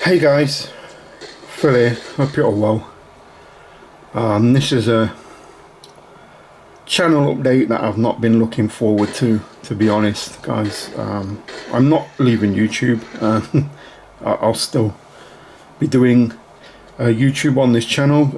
Hey guys, Phil here. Hope you're all well. This is a channel update that I've not been looking forward to be honest, guys. I'm not leaving YouTube. I'll still be doing YouTube on this channel.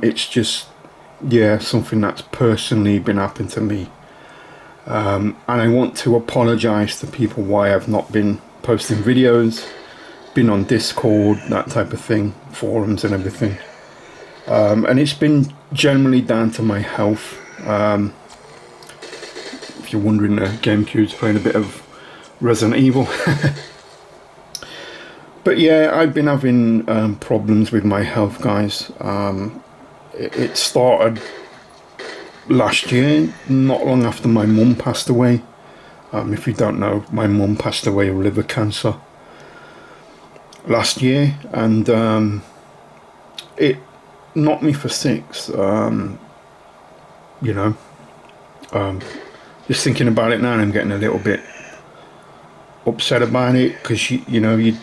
It's just, yeah, something that's personally been happening to me. And I want to apologise to people why I've not been posting videos, been on Discord, that type of thing, forums and everything. And it's been generally down to my health. If you're wondering, GameCube's playing a bit of Resident Evil. But yeah, I've been having problems with my health, guys. It started last year, not long after my mum passed away. If you don't know, my mum passed away of liver cancer last year, and it knocked me for six. Just thinking about it now, and I'm getting a little bit upset about it, because you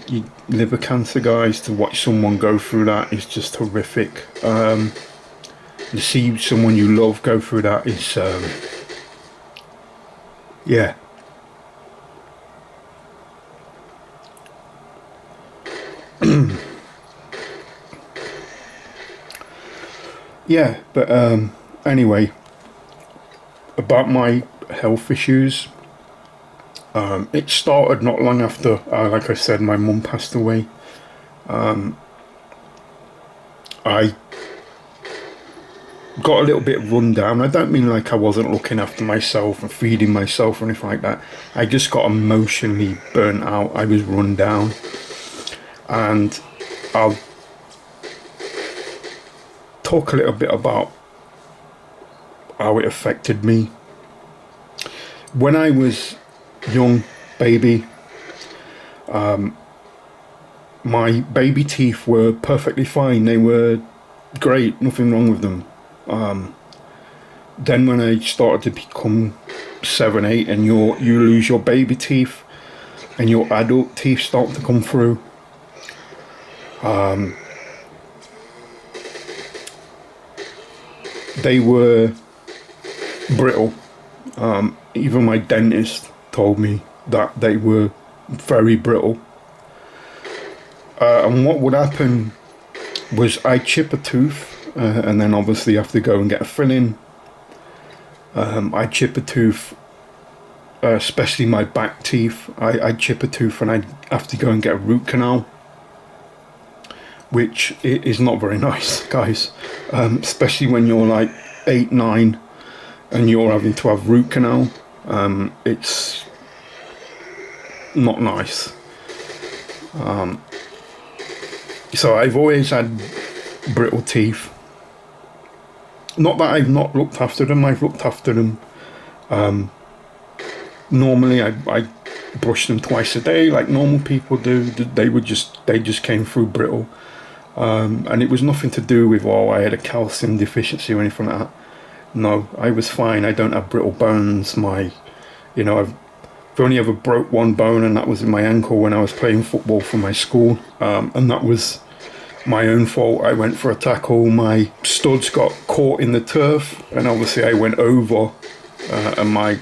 liver cancer, guys. To watch someone go through that is just horrific. To see someone you love go through that is yeah. Yeah, but anyway, about my health issues, it started not long after, like I said, my mum passed away. I got a little bit run down. I don't mean like I wasn't looking after myself and feeding myself or anything like that. I just got emotionally burnt out. I was run down, and I'll talk a little bit about how it affected me. When I was young baby, my baby teeth were perfectly fine. They were great, nothing wrong with them. Then when I started to become 7, 8, and you lose your baby teeth and your adult teeth start to come through, they were brittle. Even my dentist told me that they were very brittle. And what would happen was I'd chip a tooth, and then obviously have to go and get a filling. I'd chip a tooth, especially my back teeth. I'd chip a tooth and I'd have to go and get a root canal, which is not very nice, guys. Especially when you're like 8, 9 and you're having to have root canal. It's not nice. So I've always had brittle teeth. Not that I've not looked after them, I've looked after them. Normally I brush them twice a day like normal people do. They just came through brittle. And it was nothing to do with, I had a calcium deficiency or anything like that. No, I was fine. I don't have brittle bones. I've only ever broke one bone, and that was in my ankle when I was playing football for my school. And that was my own fault. I went for a tackle, my studs got caught in the turf, and obviously I went over, and my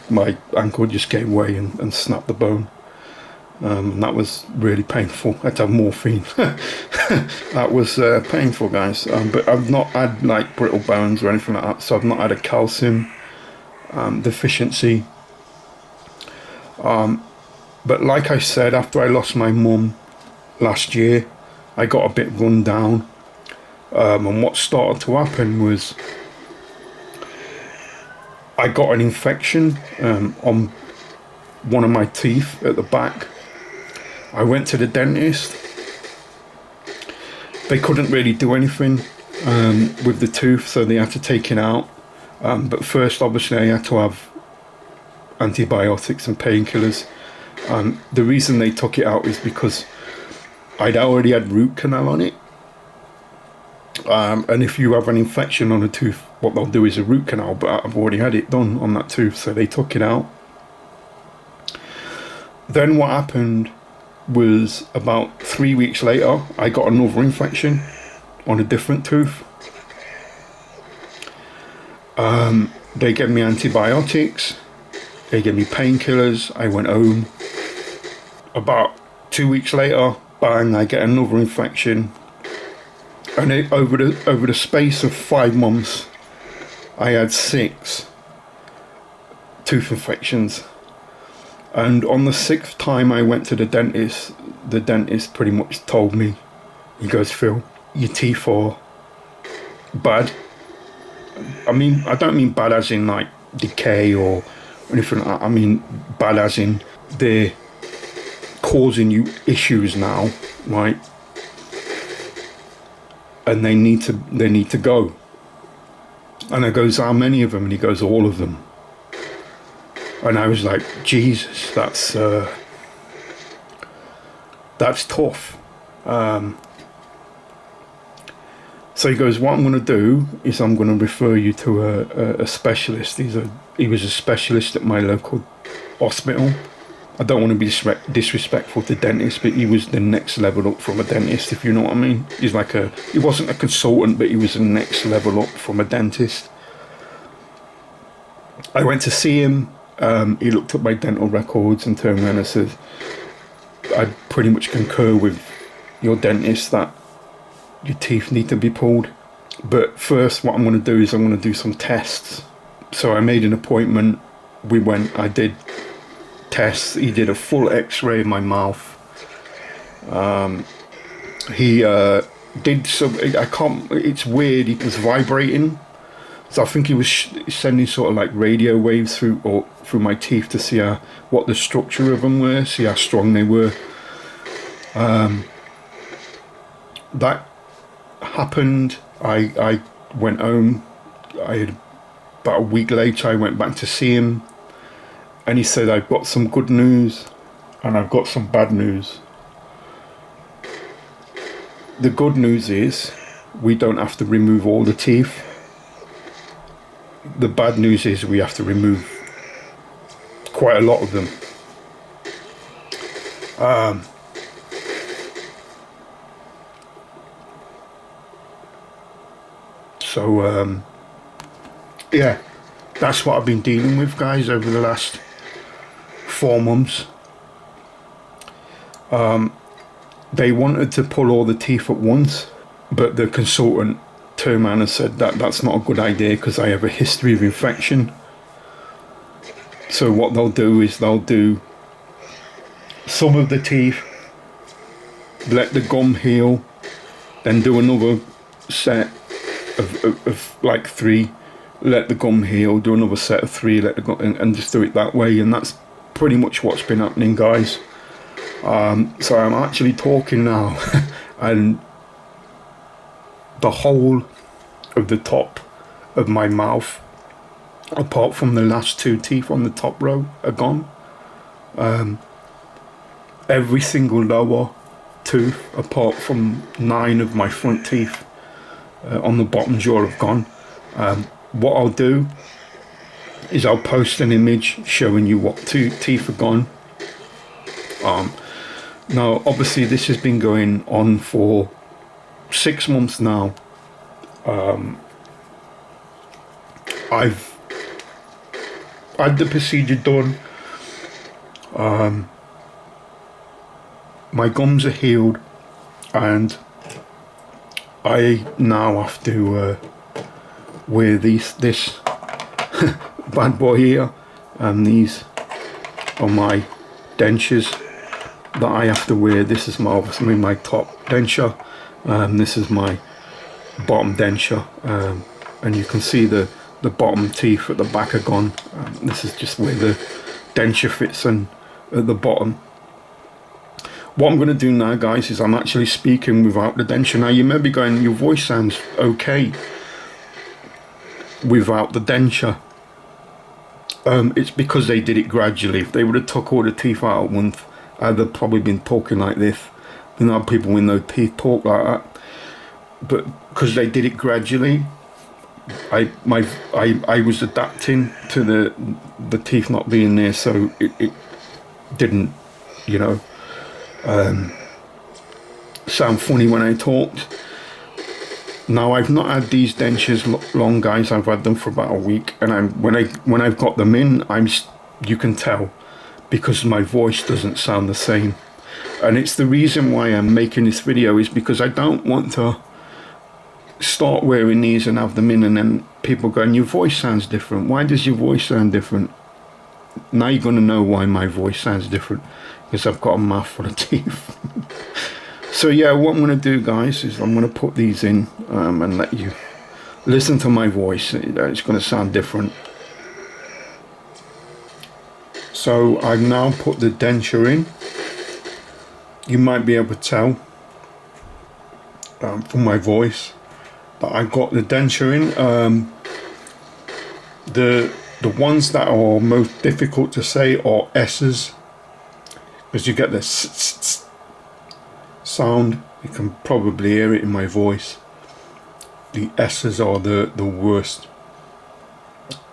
ankle just gave way and snapped the bone. And that was really painful. I had to have morphine. That was painful, guys. But I've not had like brittle bones or anything like that, so I've not had a calcium deficiency. But like I said, after I lost my mum last year, I got a bit run down. And what started to happen was I got an infection on one of my teeth at the back. I went to the dentist. They couldn't really do anything with the tooth, so they had to take it out. But first, obviously, I had to have antibiotics and painkillers. The reason they took it out is because I'd already had root canal on it. And if you have an infection on a tooth, what they'll do is a root canal, but I've already had it done on that tooth, so they took it out. Then what happened was about 3 weeks later, I got another infection on a different tooth. They gave me antibiotics, they gave me painkillers, I went home. About 2 weeks later, bang, I get another infection. And over the space of 5 months, I had 6 tooth infections. And on the 6th time I went to the dentist pretty much told me, he goes, Phil, your teeth are bad. I mean, I don't mean bad as in like decay or anything like that. I mean bad as in they're causing you issues now, right? And they need to go. And I goes, how many of them? And he goes, all of them. And I was like, Jesus, that's tough. So he goes, what I'm going to do is I'm going to refer you to a specialist. He was a specialist at my local hospital. I don't want to be disrespectful to dentists, but he was the next level up from a dentist, if you know what I mean. He wasn't a consultant, but he was the next level up from a dentist. I went to see him. He looked at my dental records and turned around and said, I pretty much concur with your dentist that your teeth need to be pulled. But first, what I'm going to do is I'm going to do some tests. So I made an appointment. We went, I did tests. He did a full x-ray of my mouth. He did some, it's weird, it was vibrating. So I think he was sending sort of like radio waves through my teeth to see what the structure of them were, see how strong they were. That happened. I went home. About a week later, I went back to see him, and he said, I've got some good news and I've got some bad news. The good news is we don't have to remove all the teeth. The bad news is we have to remove quite a lot of them. Yeah, that's what I've been dealing with, guys, over the last 4 months. They wanted to pull all the teeth at once, but the consultant turned around and said that's not a good idea because I have a history of infection. So what they'll do is they'll do some of the teeth, let the gum heal, then do another set of like 3, let the gum heal, do another set of 3, let the gum, and just do it that way. And that's pretty much what's been happening, guys. So I'm actually talking now and the whole of the top of my mouth, apart from the last 2 teeth on the top row, are gone. Every single lower tooth, apart from 9 of my front teeth on the bottom jaw, have gone. What I'll do is I'll post an image showing you what 2 teeth are gone. Now, obviously, this has been going on for 6 months now. I've had the procedure done. My gums are healed, and I now have to wear this bad boy here, and these are my dentures that I have to wear. This is obviously my top denture, this is my bottom denture, and you can see the bottom teeth at the back are gone. This is just where the denture fits in at the bottom. What I'm going to do now, guys, is I'm actually speaking without the denture. Now, you may be going, your voice sounds okay without the denture. It's because they did it gradually. If they would have took all the teeth out at once, I'd have probably been talking like this. You know, people with no teeth talk like that. But because they did it gradually, I was adapting to the teeth not being there, so it didn't, you know, sound funny when I talked. Now I've not had these dentures long, guys. I've had them for about a week, and when I've got them in, you can tell, because my voice doesn't sound the same. And it's the reason why I'm making this video, is because I don't want to start wearing these and have them in, and then people going, your voice sounds different. Why does your voice sound different? Now you're going to know why my voice sounds different, because I've got a mouthful of teeth. So yeah, what I'm going to do, guys, is I'm going to put these in and let you listen to my voice. It's going to sound different. So I've now put the denture in. You might be able to tell from my voice that I got the denture in. The ones that are most difficult to say are S's, because you get this sound. You can probably hear it in my voice. The S's are the worst.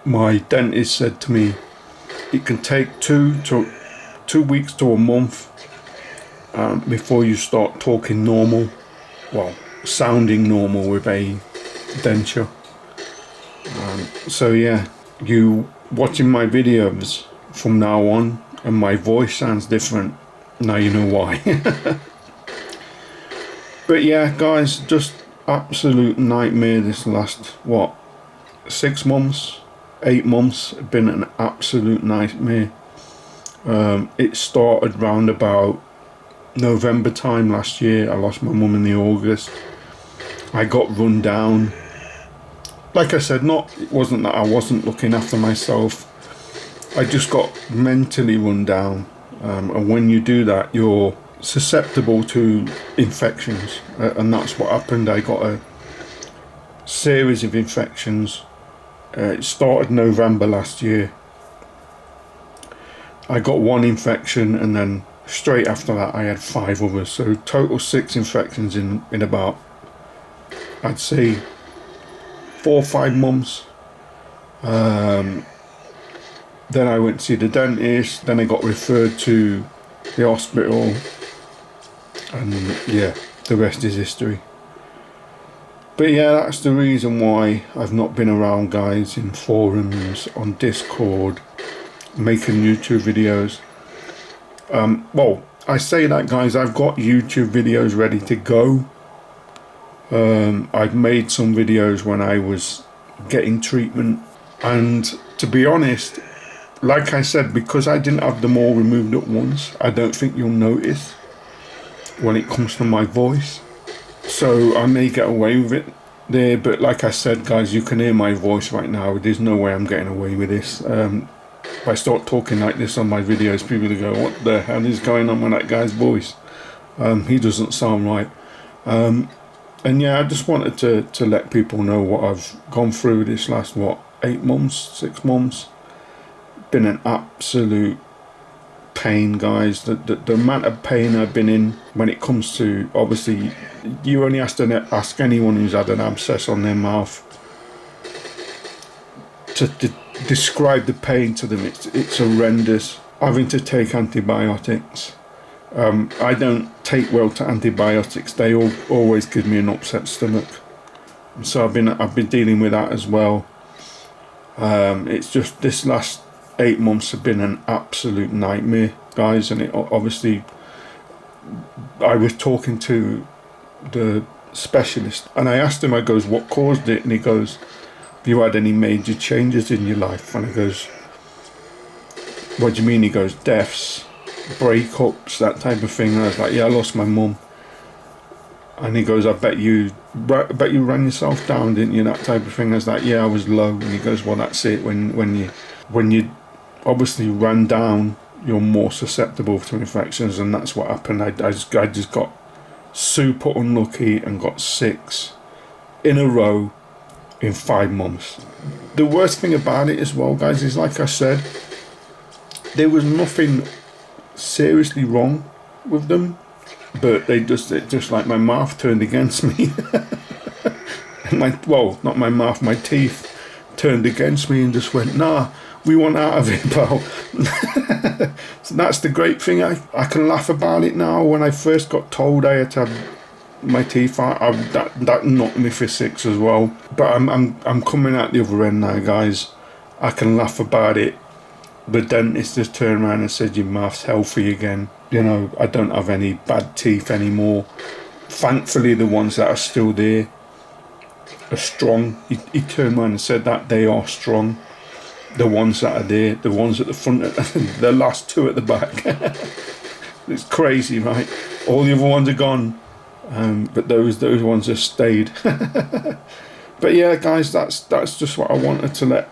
My dentist said to me it can take 2 weeks to a month before you start talking normal, well, sounding normal with a denture. So yeah, you watching my videos from now on and my voice sounds different, now you know why. But yeah, guys, just absolute nightmare this last, what, 6 months, 8 months, been an absolute nightmare. It started round about November time last year. I lost my mum in the August. I got run down. Like I said, it wasn't that I wasn't looking after myself. I just got mentally run down. And when you do that, you're susceptible to infections, and that's what happened. I got a series of infections. It started November last year. I got one infection, and then straight after that I had 5 others, so total 6 infections in about, I'd say, 4 or 5 months. Then I went to see the dentist, then I got referred to the hospital, and yeah, the rest is history. But yeah, that's the reason why I've not been around, guys, in forums, on Discord, making YouTube videos. Well, I say that, guys, I've got YouTube videos ready to go. I've made some videos when I was getting treatment, and to be honest, like I said, because I didn't have them all removed at once, I don't think you'll notice when it comes to my voice. So I may get away with it there, but like I said, guys, you can hear my voice right now. There's no way I'm getting away with this. If I start talking like this on my videos, people will go, what the hell is going on with that guy's voice? He doesn't sound right. And yeah, I just wanted to let people know what I've gone through this last, 8 months, 6 months. Been an absolute pain, guys. The amount of pain I've been in when it comes to, obviously, you only have to ask anyone who's had an abscess on their mouth to describe the pain to them. It's horrendous. Having to take antibiotics. I don't take well to antibiotics. They always give me an upset stomach. So I've been dealing with that as well. It's just this last 8 months have been an absolute nightmare, guys, and it obviously, I was talking to the specialist and I asked him, I goes, what caused it? And he goes, have you had any major changes in your life? And I goes, what do you mean? He goes, deaths, breakups, that type of thing. And I was like, yeah, I lost my mum. And he goes, I bet you ran yourself down, didn't you? That type of thing. I was like, yeah, I was low. And he goes, well, that's it. When you obviously ran down, you're more susceptible to infections, and that's what happened. I just got super unlucky and got 6 in a row in 5 months. The worst thing about it as well, guys, is like I said, there was nothing seriously wrong with them, but it just like my mouth turned against me. And not my mouth, my teeth turned against me and just went, nah, we want out of it, pal. So that's the great thing. I can laugh about it now. When I first got told I had to have my teeth out, that knocked me for six as well. But I'm coming out the other end now, guys. I can laugh about it. The dentist just turned around and said your mouth's healthy again. You know, I don't have any bad teeth anymore. Thankfully, the ones that are still there are strong. He turned around and said that they are strong. The ones that are there, the ones at the front, the last two at the back. It's crazy, right? All the other ones are gone, but those ones have stayed. But yeah, guys, that's just what I wanted to let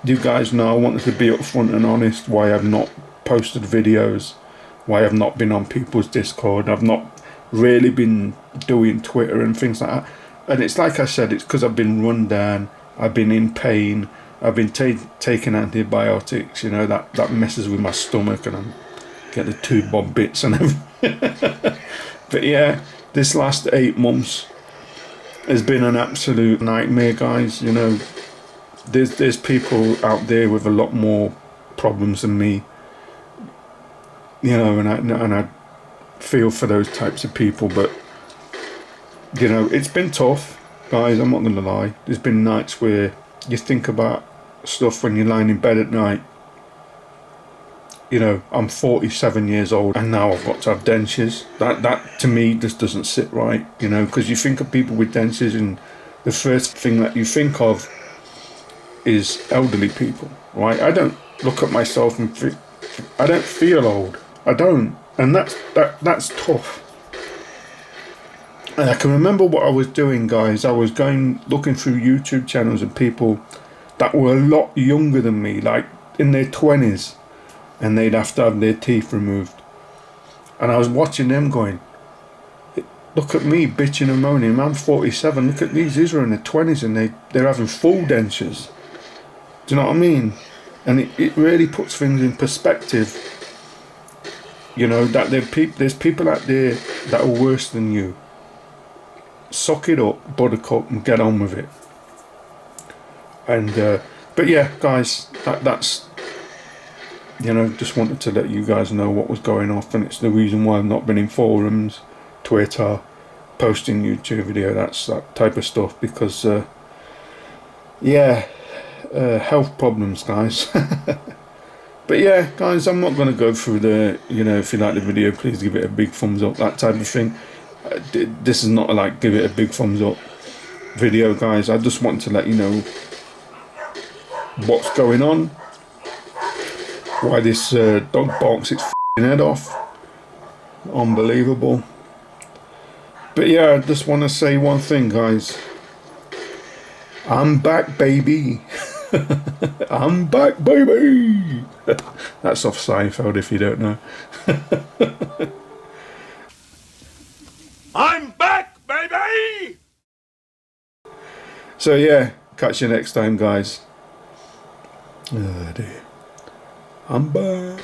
you guys know. I wanted to be upfront and honest why I've not posted videos, why I've not been on people's Discord, I've not really been doing Twitter and things like that. And it's like I said, it's because I've been run down, I've been in pain, I've been taking antibiotics, you know, that messes with my stomach, and I get the 2 bob bits and everything. But yeah, this last 8 months has been an absolute nightmare, guys. You know, there's people out there with a lot more problems than me, you know, and I feel for those types of people. But you know, it's been tough, guys, I'm not gonna lie. There's been nights where you think about stuff when you're lying in bed at night. You know, I'm 47 years old and now I've got to have dentures. That to me just doesn't sit right, you know, because you think of people with dentures and the first thing that you think of is elderly people, right? I don't look at myself and I don't feel old. I don't, and that's tough. And I can remember what I was doing, guys. I was looking through YouTube channels of people that were a lot younger than me, like in their 20s, and they'd have to have their teeth removed. And I was watching them going, look at me bitching and moaning. I'm 47. Look at these are in their 20s and they're having full dentures. Do you know what I mean? And it really puts things in perspective. You know, that there's people out there that are worse than you. Suck it up, buttercup, and get on with it. And but yeah, guys, that's, you know, just wanted to let you guys know what was going off, and it's the reason why I've not been in forums, Twitter, posting YouTube video, that type of stuff, because yeah, health problems, guys. But yeah, guys, I'm not going to go through the, you know, if you like the video, please give it a big thumbs up, that type of thing. This is not a, like, give it a big thumbs up video, guys. I just want to let you know what's going on, why this dog barks its head off. Unbelievable. But yeah, I just want to say one thing, guys. I'm back, baby. I'm back, baby. That's off Seinfeld, if you don't know. I'm back, baby. So yeah, catch you next time, guys. Oh dear. I'm back.